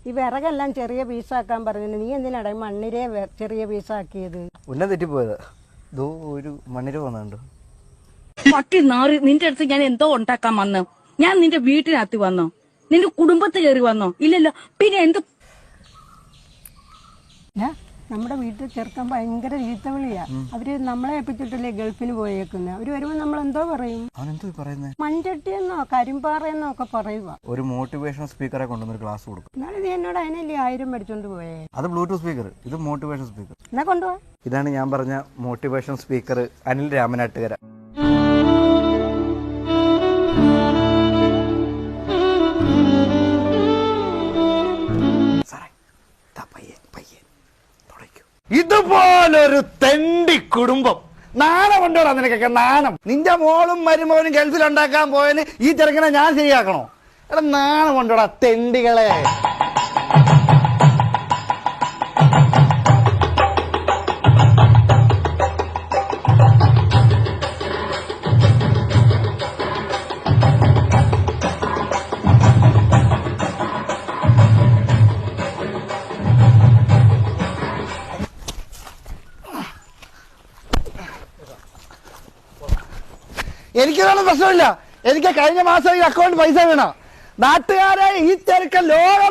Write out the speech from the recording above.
ഈ വിറകെല്ലാം ചെറിയ പീസാക്കാൻ പറഞ്ഞു. നീ എന്തിനാടാ മണ്ണിരെ ചെറിയ പീസാക്കിയത്? ഉന്നം തെറ്റിപ്പോയത്. ഇതോ ഒരു മണ്ണിര വന്നുണ്ട്. പട്ടി നാറി, നിന്റെ അടുത്ത് ഞാൻ എന്തോ ഉണ്ടാക്കാൻ വന്നോ? ഞാൻ നിന്റെ വീട്ടിനകത്ത് വന്നോ? നിന്റെ കുടുംബത്ത് കയറി വന്നോ? ഇല്ലല്ലോ. പിന്നെ എന്ത്? നമ്മുടെ വീട്ടിൽ ചെറുക്കാൻ ഭയങ്കര ചീത്തവിളിയാ. അവര് നമ്മളെ ഏൽപ്പിച്ചിട്ടല്ലേ ഗൾഫിന് പോയേക്കുന്നത്. അവര് വരുമ്പോ നമ്മൾ എന്തോ പറയും? മൺചട്ടിയെന്നോ കരിമ്പാറയെന്നോ ഒക്കെ പറയുക. ഒരു മോട്ടിവേഷൻ സ്പീക്കറെ കൊണ്ടുവന്ന് ഒരു ക്ലാസ് കൊടുക്കും. എന്നാലും നീ എന്നോട് അതിനല്ലേ 1000 മേടിച്ചോണ്ട് പോയേ? അത് ബ്ലൂടൂത്ത് സ്പീക്കർ, ഇത് മോട്ടിവേഷൻ സ്പീക്കർ. എന്നാ കൊണ്ടുപോവാ. ഇതാണ് ഞാൻ പറഞ്ഞ മോട്ടിവേഷൻ സ്പീക്കർ, അനിൽ രാമനാട്ടുകര. ഇതുപോലൊരു തെണ്ടി കുടുംബം. നാണമുണ്ടോടാ നിനക്കൊക്കെ? നാണം. നിന്റെ മോളും മരുമോനും ഗൾഫിലുണ്ടാക്കാൻ പോയതിന് ഈ ചെറുക്കനെ ഞാൻ ശരിയാക്കണോ? എടാ നാണമുണ്ടോടാ തെണ്ടികളെ. എനിക്കതൊന്നും പ്രശ്നമില്ല. എനിക്ക് കഴിഞ്ഞ മാസം ഈ അക്കൗണ്ട് പൈസ വീണ. നാട്ടുകാരെ ഈ ചെറുക്കൻ ലോകം